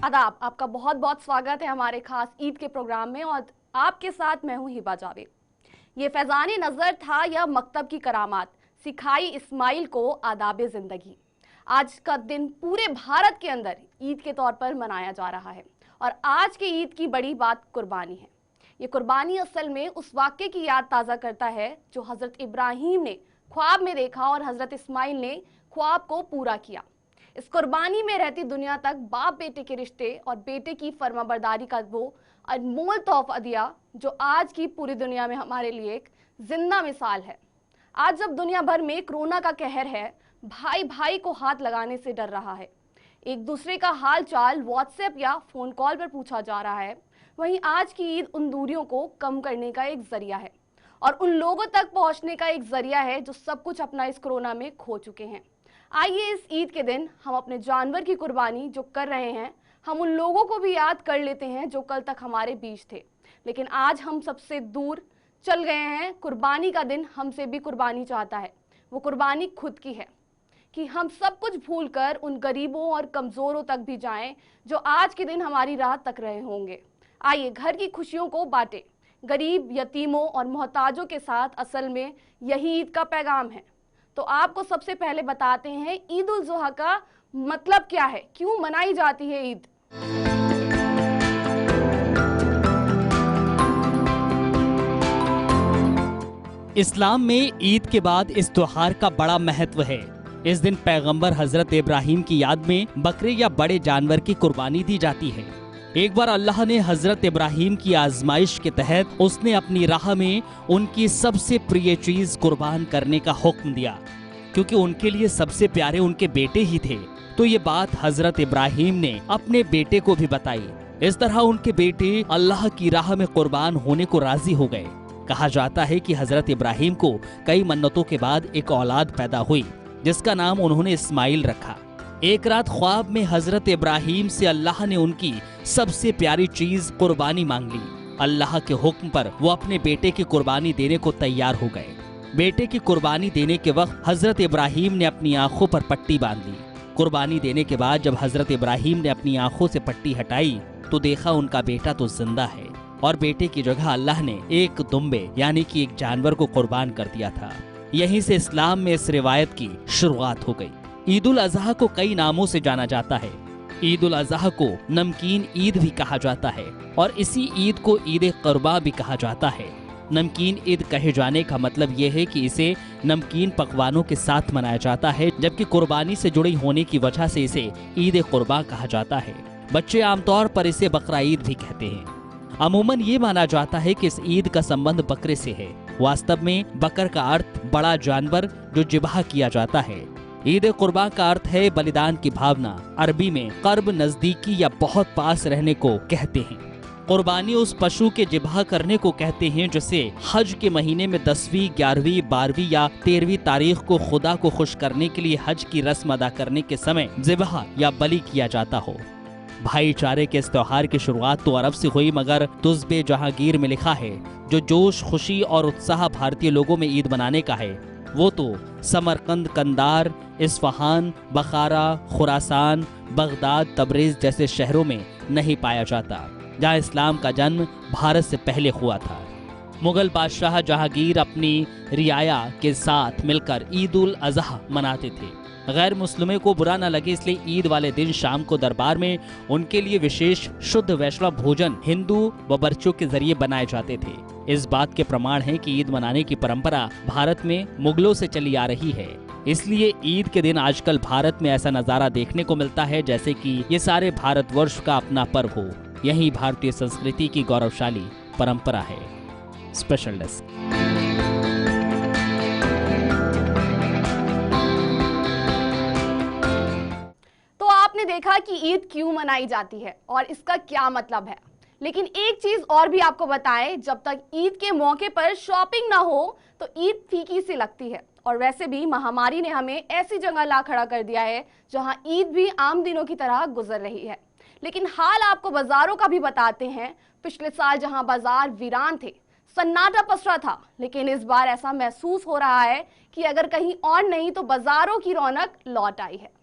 आदाब, आपका बहुत बहुत स्वागत है हमारे खास ईद के प्रोग्राम में और आपके साथ मैं हूं हिबा जावेद। ये फैजानी नज़र था या मकतब की करामात, सिखाई इस्माइल को आदाब ज़िंदगी। आज का दिन पूरे भारत के अंदर ईद के तौर पर मनाया जा रहा है और आज के ईद की बड़ी बात कुर्बानी है। ये कुर्बानी असल में उस वाक़े की याद ताज़ा करता है जो हज़रत इब्राहीम ने ख्वाब में देखा और हज़रत इस्माइल ने ख्वाब को पूरा किया। इस कुर्बानी में रहती दुनिया तक बाप बेटे के रिश्ते और बेटे की फर्माबरदारी का वो अनमोल तोहफा दिया जो आज की पूरी दुनिया में हमारे लिए एक जिंदा मिसाल है। आज जब दुनिया भर में कोरोना का कहर है, भाई भाई को हाथ लगाने से डर रहा है, एक दूसरे का हाल चाल व्हाट्सएप या फ़ोन कॉल पर पूछा जा रहा है, वहीं आज की ईद उन दूरियों को कम करने का एक जरिया है और उन लोगों तक पहुंचने का एक जरिया है जो सब कुछ अपना इस कोरोना में खो चुके हैं। आइए इस ईद के दिन हम अपने जानवर की कुर्बानी जो कर रहे हैं, हम उन लोगों को भी याद कर लेते हैं जो कल तक हमारे बीच थे लेकिन आज हम सबसे दूर चल गए हैं। कुर्बानी का दिन हमसे भी कुर्बानी चाहता है, वो कुर्बानी खुद की है कि हम सब कुछ भूलकर उन गरीबों और कमज़ोरों तक भी जाएं जो आज के दिन हमारी राह तक रहे होंगे। आइए घर की खुशियों को बांटें, गरीब, यतीमों और मोहताजों के साथ। असल में यही ईद का पैगाम है। तो आपको सबसे पहले बताते हैं ईद उल जुहा का मतलब क्या है, क्यों मनाई जाती है ईद। इस्लाम में ईद के बाद इस त्योहार का बड़ा महत्व है। इस दिन पैगंबर हजरत इब्राहीम की याद में बकरे या बड़े जानवर की कुर्बानी दी जाती है। एक बार अल्लाह ने हजरत इब्राहीम की आजमाइश के तहत उसने अपनी राह में उनकी सबसे प्रिय चीज कुर्बान करने का हुक्म दिया, क्योंकि उनके लिए सबसे प्यारे उनके बेटे ही थे। तो ये बात हजरत इब्राहीम ने अपने बेटे को भी बताई। इस तरह उनके बेटे अल्लाह की राह में कुर्बान होने को राजी हो गए। कहा जाता है कि हजरत इब्राहीम को कई मन्नतों के बाद एक औलाद पैदा हुई जिसका नाम उन्होंने इस्माइल रखा। एक रात ख्वाब में हजरत इब्राहीम से अल्लाह ने उनकी सबसे प्यारी चीज कुर्बानी मांग ली। अल्लाह के हुक्म पर वो अपने बेटे की कुर्बानी देने को तैयार हो गए। बेटे की कुर्बानी देने के वक्त हजरत इब्राहीम ने अपनी आंखों पर पट्टी बांध ली। कुर्बानी देने के बाद जब हजरत इब्राहीम ने अपनी आंखों से पट्टी हटाई तो देखा उनका बेटा तो जिंदा है और बेटे की जगह अल्लाह ने एक दुम्बे यानी कि एक जानवर को कुर्बान कर दिया था। यहीं से इस्लाम में इस रिवायत की शुरुआत हो गई। ईद उल अजहा को कई नामों से जाना जाता है। ईद उल अजहा को नमकीन ईद भी कहा जाता है और इसी ईद को ईद कुर्बा भी कहा जाता है। नमकीन ईद कहे जाने का मतलब ये है कि इसे नमकीन पकवानों के साथ मनाया जाता है, जबकि कुर्बानी से जुड़ी होने की वजह से इसे ईद कुर्बा कहा जाता है। बच्चे आमतौर पर इसे बकरा ईद भी कहते हैं। अमूमन ये माना जाता है कि इस ईद का संबंध बकरे से है। वास्तव में बकर का अर्थ बड़ा जानवर जो जिबाह किया जाता है। ईद कुर्बा का अर्थ है बलिदान की भावना। अरबी में कर्ब नजदीकी या बहुत पास रहने को कहते हैं। कुर्बानी उस पशु के जिबाह करने को कहते हैं जिसे हज के महीने में 10वीं, 11वीं, 12वीं या 13वीं तारीख को खुदा को खुश करने के लिए हज की रस्म अदा करने के समय जिबाह या बलि किया जाता हो। भाईचारे के इस त्योहार की शुरुआत तो अरब से हुई, मगर तुज़्बे जहांगीर में लिखा है जो जोश, खुशी और उत्साह भारतीय लोगों में ईद मनाने का है वो तो समरकंद, कंदार, इस्फहान, बखारा, खुरासान, बगदाद, तबरेज जैसे शहरों में नहीं पाया जाता जहाँ इस्लाम का जन्म भारत से पहले हुआ था। मुगल बादशाह जहांगीर अपनी रियाया के साथ मिलकर ईद उल अजहा मनाते थे। गैर मुस्लिमों को बुरा न लगे इसलिए ईद वाले दिन शाम को दरबार में उनके लिए विशेष शुद्ध वैष्णव भोजन हिंदू बावर्चियों के जरिए बनाए जाते थे। इस बात के प्रमाण है कि ईद मनाने की परंपरा भारत में मुगलों से चली आ रही है। इसलिए ईद के दिन आजकल भारत में ऐसा नजारा देखने को मिलता है जैसे कि ये सारे भारतवर्ष का अपना पर्व हो। यही भारतीय संस्कृति की गौरवशाली परंपरा है। Special desk. तो आपने देखा कि ईद क्यों मनाई जाती है और इसका क्या मतलब है, लेकिन एक चीज और भी आपको बताएं, जब तक ईद के मौके पर शॉपिंग ना हो तो ईद फीकी सी लगती है। और वैसे भी महामारी ने हमें ऐसी जगह ला खड़ा कर दिया है जहां ईद भी आम दिनों की तरह गुजर रही है। लेकिन हाल आपको बाजारों का भी बताते हैं। पिछले साल जहां बाजार वीरान थे, सन्नाटा पसरा था, लेकिन इस बार ऐसा महसूस हो रहा है कि अगर कहीं और नहीं तो बाजारों की रौनक लौट आई है।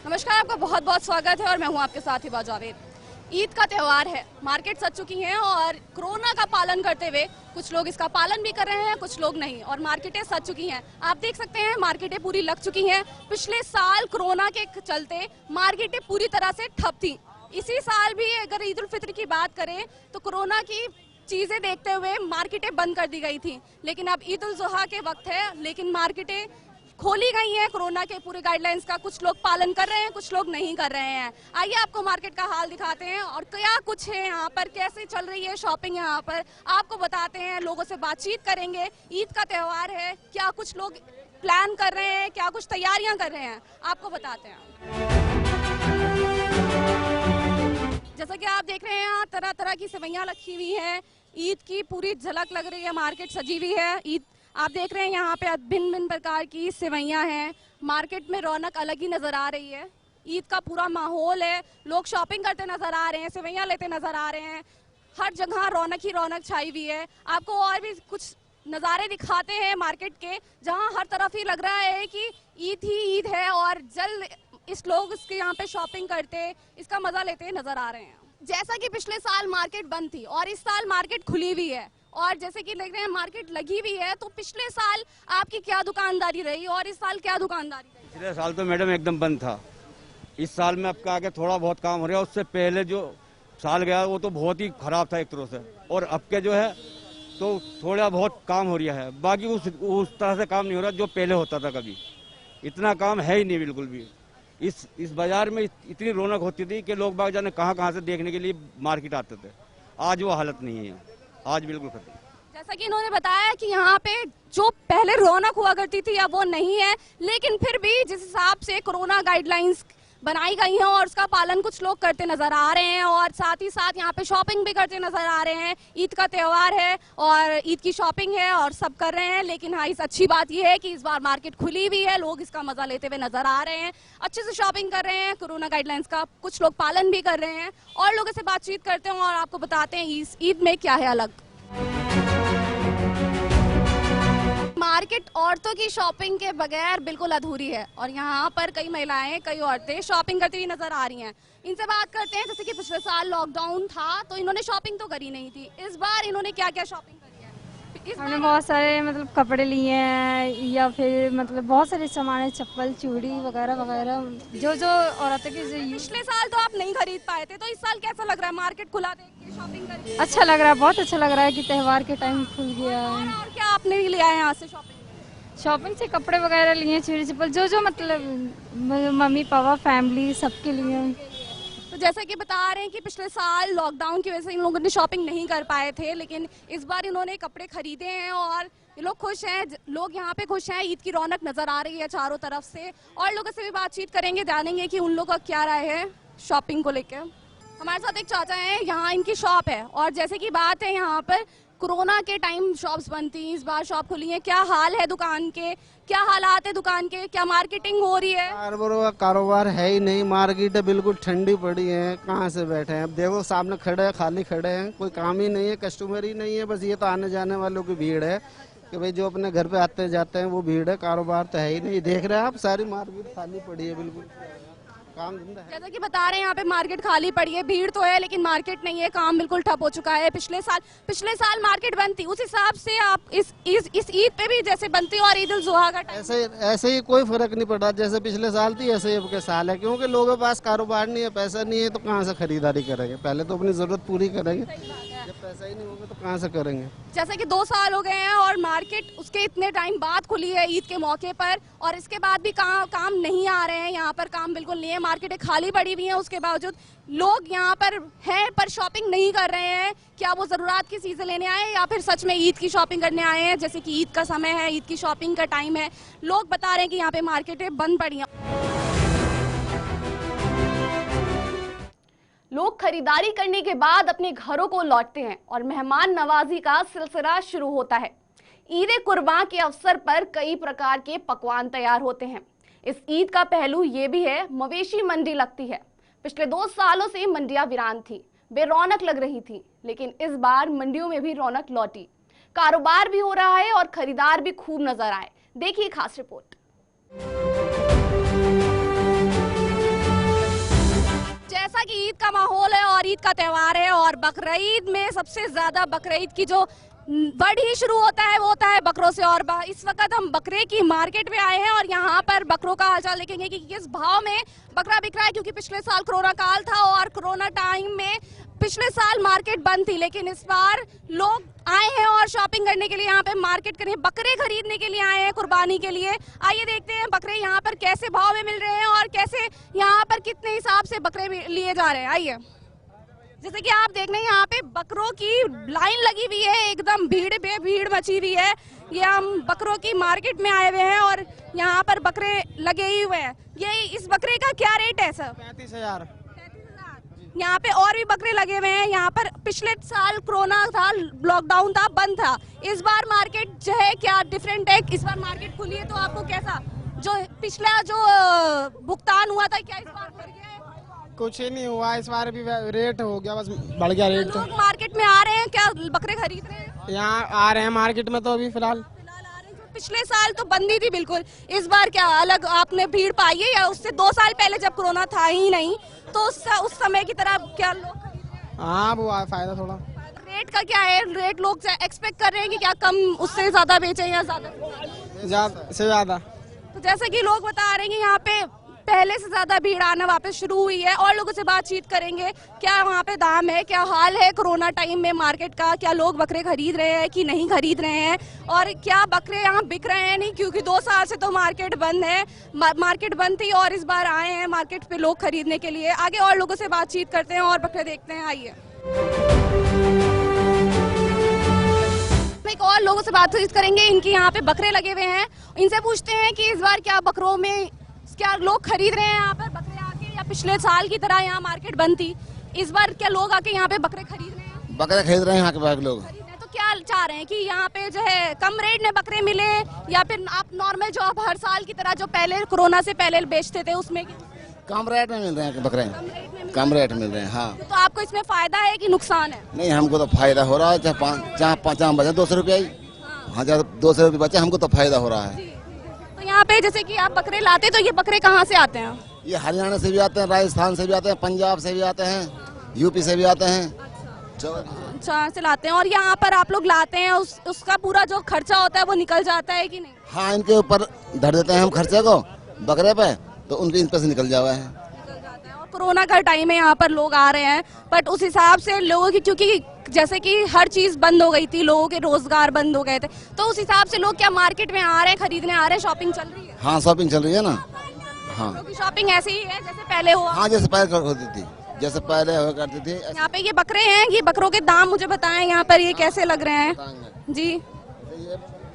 नमस्कार, आपका बहुत बहुत स्वागत है और मैं हूं आपके साथ हिबा जावेद। ईद का त्यौहार है, मार्केट सज चुकी हैं और कोरोना का पालन करते हुए कुछ लोग इसका पालन भी कर रहे हैं, कुछ लोग नहीं, और मार्केटें सज चुकी हैं। आप देख सकते हैं मार्केटें पूरी लग चुकी हैं। पिछले साल कोरोना के चलते मार्केटें पूरी तरह से ठप थी। इसी साल भी अगर ईद उल फित्र की बात करें तो कोरोना की चीजें देखते हुए मार्केटें बंद कर दी गई थी, लेकिन अब ईद उल जुहा के वक्त है, लेकिन मार्केटें खोली गई हैं। कोरोना के पूरे गाइडलाइंस का कुछ लोग पालन कर रहे हैं, कुछ लोग नहीं कर रहे हैं। आइए आपको मार्केट का हाल दिखाते हैं और क्या कुछ है यहाँ पर, कैसे चल रही है शॉपिंग यहाँ पर, आपको बताते हैं। लोगों से बातचीत करेंगे। ईद का त्यौहार है, क्या कुछ लोग प्लान कर रहे हैं, क्या कुछ तैयारियां कर रहे हैं, आपको बताते हैं। जैसा कि आप देख रहे हैं यहाँ तरह तरह की सेवइयां रखी हुई हैं। ईद की पूरी झलक लग रही है, मार्केट सजी हुई है। ईद आप देख रहे हैं यहाँ पे भिन्न भिन्न प्रकार की सेवइयां हैं। मार्केट में रौनक अलग ही नजर आ रही है। ईद का पूरा माहौल है, लोग शॉपिंग करते नजर आ रहे हैं, सेवइयां लेते नजर आ रहे हैं। हर जगह रौनक ही रौनक छाई हुई है। आपको और भी कुछ नज़ारे दिखाते हैं मार्केट के, जहाँ हर तरफ ही लग रहा है कि ईद ही ईद है और जल्द इस लोग इसके यहाँ पे शॉपिंग करते, इसका मजा लेते नजर आ रहे हैं। जैसा कि पिछले साल मार्केट बंद थी और इस साल मार्केट खुली हुई है, और जैसे कि लग रहे हैं मार्केट लगी हुई है, तो पिछले साल आपकी क्या दुकानदारी रही और इस साल क्या दुकानदारी रही? पिछले साल तो मैडम एकदम बंद था। इस साल में अब क्या आगे थोड़ा बहुत काम हो रहा है। उससे पहले जो साल गया वो तो बहुत ही खराब था एक तरह से, और अब के जो है तो थोड़ा बहुत काम हो रहा है। बाकी उस तरह से काम नहीं हो रहा जो पहले होता था। कभी इतना काम है ही नहीं बिल्कुल भी। इस बाजार में इतनी रौनक होती थी कि लोग बाग जाने कहाँ से देखने के लिए मार्केट आते थे। आज वो हालत नहीं है, आज बिल्कुल खत्म। जैसा कि इन्होंने बताया कि यहाँ पे जो पहले रौनक हुआ करती थी अब वो नहीं है, लेकिन फिर भी जिस हिसाब से कोरोना गाइडलाइंस बनाई गई हैं और उसका पालन कुछ लोग करते नजर आ रहे हैं, और साथ ही साथ यहाँ पे शॉपिंग भी करते नजर आ रहे हैं। ईद का त्यौहार है और ईद की शॉपिंग है और सब कर रहे हैं। लेकिन हाँ, इस अच्छी बात यह है कि इस बार मार्केट खुली हुई है, लोग इसका मजा लेते हुए नजर आ रहे हैं, अच्छे से शॉपिंग कर रहे हैं। कोरोना गाइडलाइंस का कुछ लोग पालन भी कर रहे हैं, और लोगों से बातचीत करते हैं और आपको बताते हैं इस ईद में क्या है अलग। मार्केट औरतों की शॉपिंग के बगैर बिल्कुल अधूरी है, और यहाँ पर कई महिलाएं, कई औरतें शॉपिंग करती हुई नजर आ रही हैं। इनसे बात करते हैं। जैसे कि पिछले साल लॉकडाउन था तो इन्होंने शॉपिंग तो करी नहीं थी, इस बार इन्होंने क्या क्या शॉपिंग करी है? हमने बहुत सारे मतलब कपड़े लिए हैं, या फिर मतलब बहुत सारे सामान है, चप्पल, चूड़ी वगैरह वगैरह, जो औरतों की जो पिछले साल तो आप नहीं खरीद पाए थे, तो इस साल कैसा लग रहा है मार्केट खुला देख के, शॉपिंग करके? अच्छा लग रहा है, बहुत अच्छा लग रहा है कि त्यौहार के टाइम खुल गया है। और क्या आपने लिया है यहाँ से शॉपिंग से? कपड़े वगैरह लिए, चूड़ी, चप्पल, जो मतलब मम्मी पापा फैमिली सबके लिए। तो जैसा कि बता रहे हैं कि पिछले साल लॉकडाउन की वजह से इन लोगों ने शॉपिंग नहीं कर पाए थे, लेकिन इस बार इन्होंने कपड़े खरीदे हैं और ये लोग खुश हैं। लोग यहाँ पे खुश हैं, ईद की रौनक नजर आ रही है चारों तरफ से। और लोगों से भी बातचीत करेंगे, जानेंगे कि उन लोगों का क्या राय है शॉपिंग को लेकर। हमारे साथ एक चाचा हैं, यहाँ इनकी शॉप है, और जैसे कि बात है यहाँ पर कोरोना के टाइम शॉप्स बंद थी, इस बार शॉप खुली है। क्या हाल है दुकान के, क्या हालात है दुकान के, क्या मार्केटिंग हो रही है? कारोबार है ही नहीं, मार्केट बिल्कुल ठंडी पड़ी है। कहाँ से बैठे हैं? अब देखो सामने खड़े हैं, खाली खड़े हैं, कोई काम ही नहीं है, कस्टमर ही नहीं है। बस ये तो आने जाने वालों की भीड़ है कि भाई जो अपने घर पे आते जाते हैं वो भीड़ है। कारोबार तो है ही नहीं, देख रहे हैं आप, सारी मार्केट खाली पड़ी है, बिल्कुल काम धंधा है। जैसा कि बता रहे हैं यहाँ पे मार्केट खाली पड़ी है, भीड़ तो है लेकिन मार्केट नहीं है, काम बिल्कुल ठप हो चुका है। पिछले साल मार्केट बंद थी, उस हिसाब से आप इस ईद पे भी जैसे बंद थी और ईद उल जुहा का ऐसे ही कोई फर्क नहीं पड़ा। जैसे पिछले साल थी ऐसे ही अब के साल है, क्योंकि लोगों के पास कारोबार नहीं है, पैसा नहीं है, तो कहाँ से खरीदारी करेंगे? पहले तो अपनी जरूरत पूरी करेंगे, जब पैसा ही नहीं होगा तो कहाँ से करेंगे? जैसे कि 2 साल हो गए हैं और मार्केट उसके इतने टाइम बाद खुली है ईद के मौके पर, और इसके बाद भी काम नहीं आ रहे हैं। यहाँ पर काम बिल्कुल नहीं है, मार्केटें खाली पड़ी हुई हैं। उसके बावजूद लोग यहाँ पर हैं पर शॉपिंग नहीं कर रहे हैं। क्या वो जरूरत की चीजें लेने आए हैं या फिर सच में ईद की शॉपिंग करने आए हैं? जैसे कि ईद का समय है, ईद की शॉपिंग का टाइम है, लोग बता रहे हैं कि यहाँ पे मार्केटें बंद पड़ी हैं। लोग खरीदारी करने के बाद अपने घरों को लौटते हैं और मेहमान नवाजी का सिलसिला शुरू होता है। ईद कुर्बान के अवसर पर कई प्रकार के पकवान तैयार होते हैं। इस ईद का पहलू ये भी है, मवेशी मंडी लगती है। पिछले 2 सालों से मंडियां वीरान थी, बेरौनक लग रही थी, लेकिन इस बार मंडियों में भी रौनक लौटी। कारोबार भी हो रहा है और खरीदार भी खूब नजर आए। देखिए खास रिपोर्ट। ईद का माहौल है और ईद का त्यौहार है और बकरीद में सबसे ज्यादा बकरीद की जो वर्ड ही शुरू होता है वो होता है बकरों से। और इस वक्त हम बकरे की मार्केट में आए हैं और यहाँ पर बकरों का हालचाल देखेंगे कि किस भाव में बकरा बिक रहा है, क्योंकि पिछले साल कोरोना काल था और कोरोना टाइम में पिछले साल मार्केट बंद थी, लेकिन इस बार लोग आए हैं और शॉपिंग करने के लिए यहाँ पे मार्केट करें, बकरे खरीदने के लिए आए हैं कुर्बानी के लिए। आइए देखते हैं बकरे यहाँ पर कैसे भाव में मिल रहे हैं और कैसे यहाँ पर कितने हिसाब से बकरे लिए जा रहे हैं। आइए, जैसे कि आप देख रहे हैं यहाँ पे बकरों की लाइन लगी हुई है, एकदम भीड़ पे भीड़ मची हुई है। ये हम बकरों की मार्केट में आए हुए हैं और यहाँ पर बकरे लगे ही हुए हैं। ये इस बकरे का क्या रेट है सर? 35,000। यहाँ पे और भी बकरे लगे हुए हैं। यहाँ पर पिछले साल कोरोना था, लॉकडाउन था, बंद था। इस बार मार्केट जो है क्या डिफरेंट है? इस बार मार्केट खुली है तो आपको कैसा, जो पिछला जो भुगतान हुआ था क्या इस बार बढ़ गया है? कुछ ही नहीं हुआ इस बार, भी रेट हो गया, बस बढ़ गया रेट। तो लोग मार्केट में आ रहे हैं क्या, बकरे खरीद रहे हैं? यहाँ आ रहे हैं मार्केट में तो अभी फिलहाल आ रहे हैं। पिछले साल तो बंदी थी बिल्कुल, इस बार क्या अलग आपने भीड़ पाई है या उससे 2 साल पहले जब कोरोना था ही नहीं तो उस समय की तरह क्या लोग खरीद रहे हैं? हाँ वो फायदा थोड़ा। रेट का क्या है? रेट लोग एक्सपेक्ट कर रहे हैं कि क्या कम उससे ज्यादा बेचें या ज्यादा से ज्यादा? तो जैसे कि लोग बता रहे हैं कि यहाँ पे पहले से ज्यादा भीड़ आना वापस शुरू हुई है और लोगों से बातचीत करेंगे क्या वहाँ पे दाम है, क्या हाल है कोरोना टाइम में मार्केट का, क्या लोग बकरे खरीद रहे हैं कि नहीं खरीद रहे हैं और क्या बकरे यहाँ बिक रहे हैं नहीं, क्योंकि 2 साल से तो मार्केट बंद है। मार्केट बंद थी और इस बार आए हैं मार्केट पे लोग खरीदने के लिए। आगे और लोगों से बातचीत करते हैं और बकरे देखते हैं। आइए, एक और लोगों से बातचीत करेंगे, इनके यहाँ पे बकरे लगे हुए हैं, इनसे पूछते हैं कि इस बार क्या बकरों में क्या लोग खरीद रहे हैं यहाँ पर बकरे आके, या पिछले साल की तरह यहाँ मार्केट बंद थी, इस बार क्या लोग आके यहाँ पे बकरे खरीद रहे हैं? बकरे खरीद रहे हैं यहाँ के लोग। तो क्या चाह रहे हैं कि यहाँ पे जो है कम रेट में बकरे मिले या फिर आप नॉर्मल जो आप हर साल की तरह जो पहले कोरोना से पहले बेचते थे उसमें कम रेट में मिल रहे हैं बकरे, कम रेट मिल रहे हैं। हाँ, तो आपको इसमें फायदा है कि नुकसान है? नहीं, हमको तो फायदा हो रहा है, चाहे 5 बचे 200 रुपया ही, हाँ, चाहे 200 रुपये बचे, हमको तो फायदा हो रहा है। तो यहाँ पे जैसे कि आप बकरे लाते तो ये बकरे कहाँ से आते हैं? ये हरियाणा से भी आते हैं, राजस्थान से भी आते हैं, पंजाब से भी आते हैं, यूपी से भी आते हैं, अच्छा से लाते हैं। और यहाँ पर आप लोग लाते हैं उसका पूरा जो खर्चा होता है वो निकल जाता है कि नहीं? हाँ, इनके ऊपर धर देते हैं हम खर्चे को बकरे पे, तो उनके इन पे से निकल जावा है। कोरोना का टाइम है, यहाँ पर लोग आ रहे हैं, बट उस हिसाब से लोगों की, क्योंकि जैसे कि हर चीज बंद हो गई थी, लोगों के रोजगार बंद हो गए थे, तो उस हिसाब से लोग क्या मार्केट में आ रहे हैं, खरीदने आ रहे हैं, शॉपिंग चल रही है? हाँ, शॉपिंग चल रही है ना। हाँ, शॉपिंग ऐसे ही है जैसे पहले हुआ? हाँ, जैसे पहले होती थी, जैसे पहले हुआ करती थी। यहाँ पे ये बकरे हैं, ये बकरों के दाम मुझे बताएं यहाँ पर ये कैसे लग रहे हैं जी?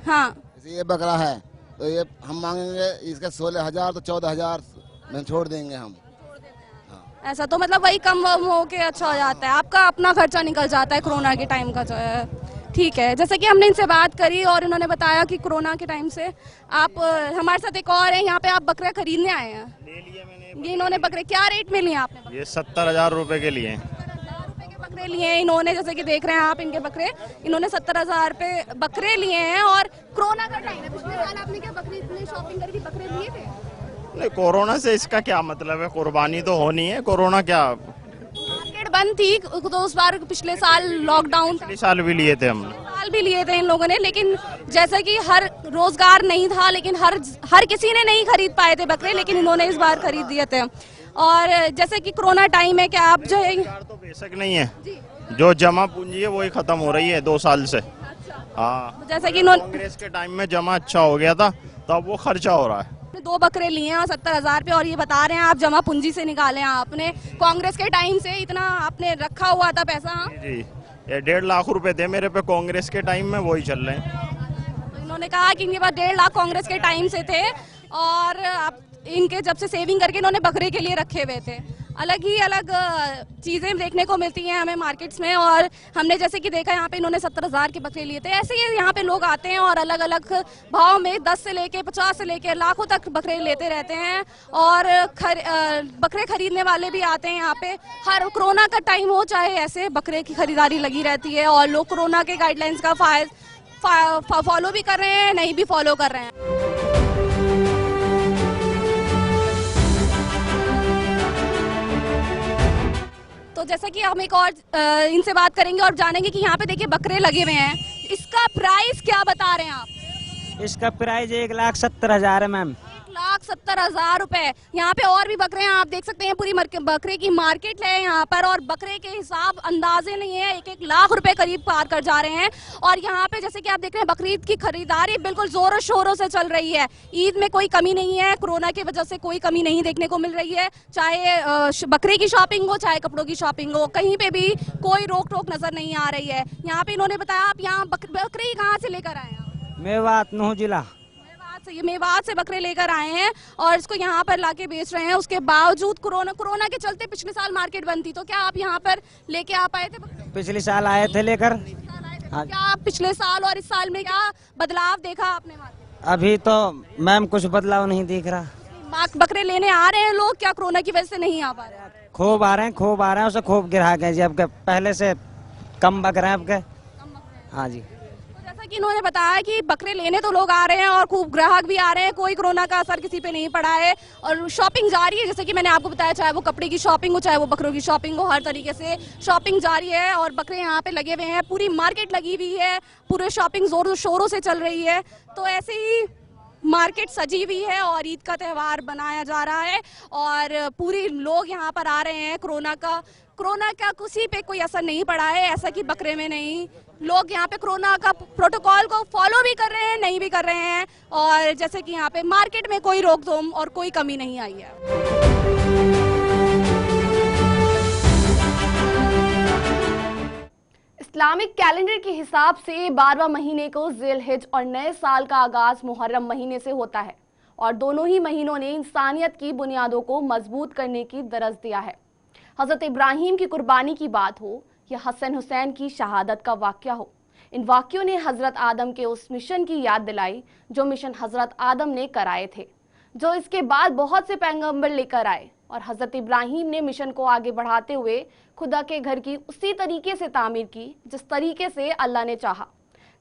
हाँ, ये बकरा है तो ये हम मांगेंगे इसका 16,000 तो 14,000 में छोड़ देंगे हम। ऐसा तो मतलब वही कम हो के अच्छा हो जाता है, आपका अपना खर्चा निकल जाता है कोरोना के टाइम का जो है। ठीक है, जैसे कि हमने इनसे बात करी और इन्होंने बताया कि कोरोना के टाइम से आप हमारे साथ एक और है, यहाँ पे आप बकरे खरीदने आए हैं। ले लिए मैंने। ये इन्होंने बकरे क्या रेट में लिए आपने? ये 70,000 रुपए के लिए। 70,000 रुपए के बकरे लिए हैं इन्होंने, जैसे कि देख रहे हैं आप इनके बकरे, इन्होंने 70,000 रुपए बकरे लिए हैं। और कोरोना का टाइम है, पिछले साल आपने क्या बकरी इतनी शॉपिंग करके बकरे लिए थे? नहीं, कोरोना से इसका क्या मतलब है, कुर्बानी तो होनी है, कोरोना क्या, मार्केट बंद थी तो उस बार पिछले साल लॉकडाउन था, पिछले साल भी लिए थे हमने। साल भी लिए थे इन लोगों ने, लेकिन जैसे कि हर रोजगार नहीं था, लेकिन हर किसी ने नहीं खरीद पाए थे बकरे, लेकिन इन्होंने इस बार खरीद दिए थे। और जैसे कि कोरोना टाइम है, क्या आप जो है तो बेशक नहीं है, जो जमा पूंजी है वही खत्म हो रही है 2 साल से। हाँ, जैसे कि इन्होंने कांग्रेस के टाइम में जमा अच्छा हो गया था, तब वो खर्चा हो रहा है। 2 बकरे लिए हैं और 70,000 पे, और ये बता रहे हैं आप जमा पूंजी से निकाले हैं आपने, कांग्रेस के टाइम से इतना आपने रखा हुआ था पैसा? जी, ये 1.5 लाख रुपए थे मेरे पे कांग्रेस के टाइम में, वही चल रहे हैं। तो इन्होंने कहा कि इनके पास 1.5 लाख कांग्रेस के टाइम से थे और आप इनके जब से सेविंग करके इन्होंने बकरे के लिए रखे हुए थे। अलग ही अलग चीज़ें देखने को मिलती हैं हमें मार्केट्स में, और हमने जैसे कि देखा यहाँ पे इन्होंने 70,000 के बकरे लिए थे। ऐसे ही यहाँ पे लोग आते हैं और अलग अलग भाव में 10 से लेके 50 से लेके लाखों तक बकरे लेते रहते हैं, और बकरे खरीदने वाले भी आते हैं यहाँ पे। हर कोरोना का टाइम हो चाहे ऐसे बकरे की खरीदारी लगी रहती है, और लोग कोरोना के गाइडलाइंस का फॉलो भी कर रहे हैं, नहीं भी फॉलो कर रहे हैं। तो जैसा कि हम एक और इनसे बात करेंगे और जानेंगे कि यहाँ पे देखिए बकरे लगे हुए हैं, इसका प्राइस क्या बता रहे हैं आप? इसका प्राइस 1,70,000 है मैम। 1,70,000 रुपए। यहाँ पे और भी बकरे हैं, आप देख सकते हैं पूरी बकरे की मार्केट है यहाँ पर, और बकरे के हिसाब अंदाजे नहीं है, 1-1 लाख रुपए करीब पार कर जा रहे हैं। और यहाँ पे जैसे कि आप देख रहे हैं बकरीद की खरीदारी बिल्कुल जोरों शोरों से चल रही है। ईद में कोई कमी नहीं है, कोरोना की वजह से कोई कमी नहीं देखने को मिल रही है, चाहे बकरे की शॉपिंग हो चाहे कपड़ों की शॉपिंग हो, कहीं पे भी कोई रोक टोक नजर नहीं आ रही है। यहाँ पे इन्होंने बताया, आप यहाँ बकरी कहाँ से लेकर आए हैं? मेवात नूह जिला। मेवात से बकरे लेकर आए हैं और इसको यहाँ पर लाके बेच रहे हैं। उसके बावजूद कोरोना के चलते पिछले साल मार्केट बंद थी, तो क्या आप यहाँ पर लेके आ पाए थे बकरे? पिछले साल आए थे लेकर। हाँ। क्या आप पिछले साल और इस साल में क्या बदलाव देखा आपने मार्केट? अभी तो मैम कुछ बदलाव नहीं दिख रहा। बकरे लेने आ रहे हैं लोग, क्या कोरोना की वजह से नहीं आ पा रहे? खूब आ रहे हैं, उसे खूब गिरा गए जी। अब पहले से कम बकरे हैं अब। हाँ जी, जैसा कि इन्होंने बताया कि बकरे लेने तो लोग आ रहे हैं और खूब ग्राहक भी आ रहे हैं, कोई कोरोना का असर किसी पे नहीं पड़ा है और शॉपिंग जारी है। जैसे कि मैंने आपको बताया, चाहे वो कपड़े की शॉपिंग हो चाहे वो बकरों की शॉपिंग हो, हर तरीके से शॉपिंग जारी है और बकरे यहाँ पे लगे हुए हैं, पूरी मार्केट लगी हुई है, पूरे शॉपिंग जोरों शोरों से चल रही है। तो ऐसे ही मार्केट सजी हुई है और ईद का त्यौहार बनाया जा रहा है और पूरी लोग यहाँ पर आ रहे हैं। कोरोना का किसी पे कोई असर नहीं पड़ा है, ऐसा कि बकरे में नहीं। लोग यहाँ पे कोरोना का प्रोटोकॉल को फॉलो भी कर रहे हैं, नहीं भी कर रहे हैं, और जैसे कि यहाँ पे मार्केट में कोई रोकथाम और कोई कमी नहीं आई है। इस्लामिक कैलेंडर के हिसाब से 12वां महीने को ज़िल-हिज और नए साल का आगाज मुहर्रम महीने से होता है और दोनों ही महीनों ने इंसानियत की बुनियादों को मजबूत करने की दरस दिया है। हज़रत इब्राहीम की कुर्बानी की बात हो या हसन हुसैन की शहादत का वाक़या हो, इन वाक़यों ने हज़रत आदम के उस मिशन की याद दिलाई जो मिशन हज़रत आदम ने कराए थे, जो इसके बाद बहुत से पैगंबर लेकर आए। और हज़रत इब्राहीम ने मिशन को आगे बढ़ाते हुए खुदा के घर की उसी तरीके से तामीर की जिस तरीके से अल्लाह ने चाहा।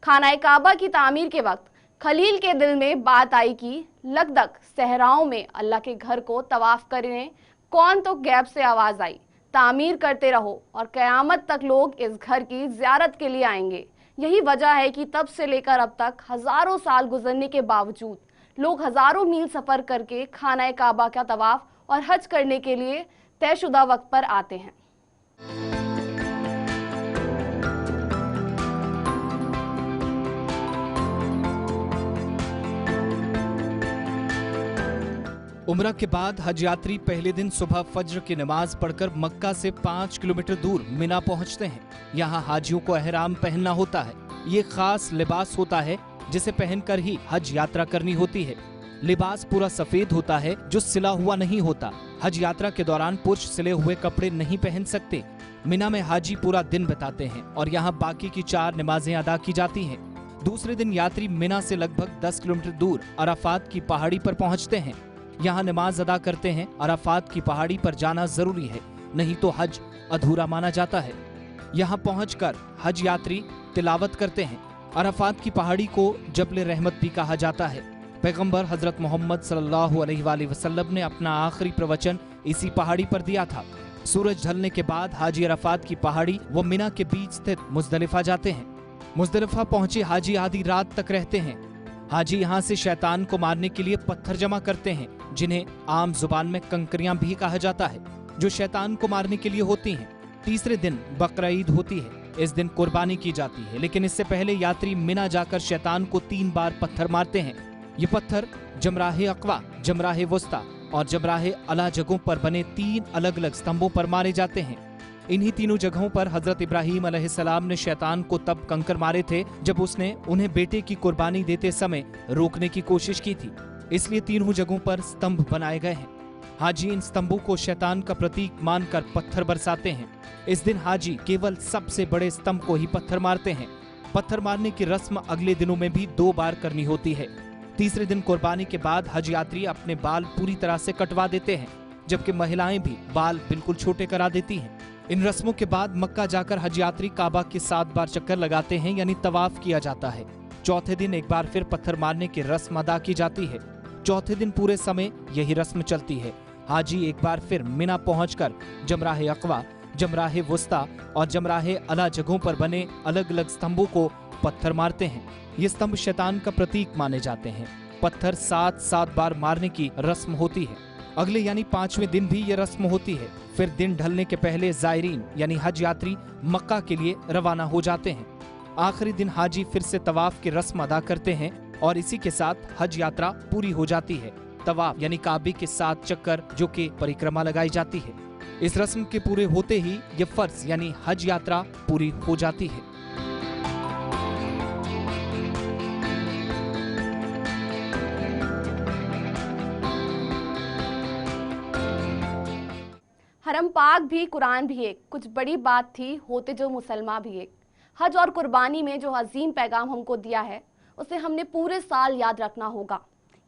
खाना काबा की तामीर के वक्त खलील के दिल में बात आई कि लगदक सहराओं में अल्लाह के घर को तवाफ करने कौन तो गैब से आवाज़ आई, तामीर करते रहो और क़यामत तक लोग इस घर की ज़ियारत के लिए आएंगे। यही वजह है कि तब से लेकर अब तक हज़ारों साल गुजरने के बावजूद लोग हज़ारों मील सफ़र करके खाना काबा का तवाफ और हज करने के लिए तयशुदा वक्त पर आते हैं। उम्रा के बाद हज यात्री पहले दिन सुबह फज्र की नमाज पढ़कर मक्का से 5 किलोमीटर दूर मिना पहुंचते हैं। यहाँ हाजियों को एहराम पहनना होता है। ये खास लिबास होता है जिसे पहनकर ही हज यात्रा करनी होती है। लिबास पूरा सफेद होता है जो सिला हुआ नहीं होता। हज यात्रा के दौरान पुरुष सिले हुए कपड़े नहीं पहन सकते। मिना में हाजी पूरा दिन बिताते हैं और यहाँ बाकी की 4 नमाजें अदा की जाती हैं। दूसरे दिन यात्री मिना से लगभग 10 किलोमीटर दूर अराफात की पहाड़ी पर पहुँचते हैं। यहाँ नमाज अदा करते हैं। अराफात की पहाड़ी पर जाना जरूरी है, नहीं तो हज अधूरा माना जाता है। यहाँ पहुँचकर हज यात्री तिलावत करते हैं। अराफात की पहाड़ी को जबल रहमत भी कहा जाता है। पैगंबर हजरत मोहम्मद सल्लल्लाहु अलैहि वसल्लम ने अपना आखिरी प्रवचन इसी पहाड़ी पर दिया था। सूरज ढलने के बाद हाजी अराफात की पहाड़ी व मिना के बीच स्थित मुजदलिफा जाते हैं। मुजदलिफा पहुंचे हाजी आधी रात तक रहते हैं। हाजी यहाँ से शैतान को मारने के लिए पत्थर जमा करते हैं, जिन्हें आम जुबान में कंकरियां भी कहा जाता है, जो शैतान को मारने के लिए होती हैं। तीसरे दिन बकरा ईद होती है। इस दिन कुर्बानी की जाती है, लेकिन इससे पहले यात्री मिना जाकर शैतान को 3 बार पत्थर मारते हैं। ये पत्थर जमराहे अकवा, जमराहे वस्ता और जमराहे अला जगहों पर बने 3 अलग अलग स्तंभों पर मारे जाते हैं। इन्हीं तीनों जगहों पर हजरत इब्राहीम अलैहिस्सलाम ने शैतान को तब कंकर मारे थे जब उसने उन्हें बेटे की कुर्बानी देते समय रोकने की कोशिश की थी। इसलिए तीनों जगहों पर स्तंभ बनाए गए हैं। हाजी इन स्तंभों को शैतान का प्रतीक मानकर पत्थर बरसाते हैं। इस दिन हाजी केवल सबसे बड़े स्तंभ को ही पत्थर मारते हैं। पत्थर मारने की रस्म अगले दिनों में भी 2 बार करनी होती है। तीसरे दिन कुर्बानी के बाद हज यात्री अपने बाल पूरी तरह से कटवा देते हैं, जबकि महिलाएं भी बाल बिल्कुल छोटे करा देती हैं। इन रस्मों के बाद मक्का जाकर हज यात्री काबा के 7 बार चक्कर लगाते हैं, यानी तवाफ किया जाता है। चौथे दिन एक बार फिर पत्थर मारने की रस्म अदा की जाती है। चौथे दिन पूरे समय यही रस्म चलती है। हाजी एक बार फिर मिना पहुंचकर जमराहे अकवा, जमराहे वुस्ता और जमराहे अला जगहों पर बने अलग अलग स्तंभों को पत्थर मारते हैं। ये स्तंभ शैतान का प्रतीक माने जाते हैं। पत्थर 7-7 बार मारने की रस्म होती है। अगले यानी 5वें दिन भी ये रस्म होती है। फिर दिन ढलने के पहले जायरीन यानी हज यात्री मक्का के लिए रवाना हो जाते हैं। आखिरी दिन हाजी फिर से तवाफ की रस्म अदा करते हैं और इसी के साथ हज यात्रा पूरी हो जाती है। तवाफ यानी काबे के 7 चक्कर जो कि परिक्रमा लगाई जाती है। इस रस्म के पूरे होते ही ये फर्ज यानी हज यात्रा पूरी हो जाती है। हरम पाक भी, कुरान भी एक, कुछ बड़ी बात थी होते जो मुसलमान भी एक। हज और कुर्बानी में जो अजीम पैगाम हमको दिया है उसे हमने पूरे साल याद रखना होगा।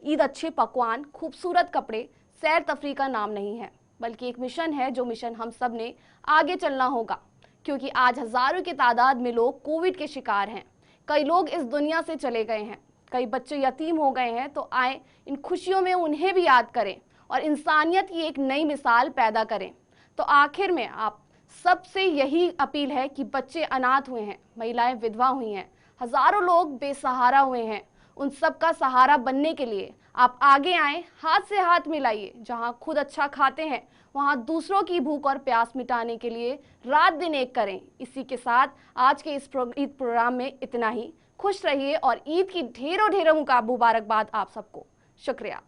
ईद अच्छे पकवान, खूबसूरत कपड़े, सैर तफरी का नाम नहीं है, बल्कि एक मिशन है। जो मिशन हम सब ने आगे चलना होगा, क्योंकि आज हजारों की तादाद में लोग कोविड के शिकार हैं। कई लोग इस दुनिया से चले गए हैं, कई बच्चे यतीम हो गए हैं। तो आए इन खुशियों में उन्हें भी याद करें और इंसानियत की एक नई मिसाल पैदा करें। तो आखिर में आप सबसे यही अपील है कि बच्चे अनाथ हुए हैं, महिलाएं विधवा हुई हैं, हजारों लोग बेसहारा हुए हैं। उन सब का सहारा बनने के लिए आप आगे आएं, हाथ से हाथ मिलाइए। जहां खुद अच्छा खाते हैं वहां दूसरों की भूख और प्यास मिटाने के लिए रात दिन एक करें। इसी के साथ आज के इस ईद प्रोग्राम में इतना ही। खुश रहिए और ईद की ढेरों मुबारकबाद आप सबको। शुक्रिया।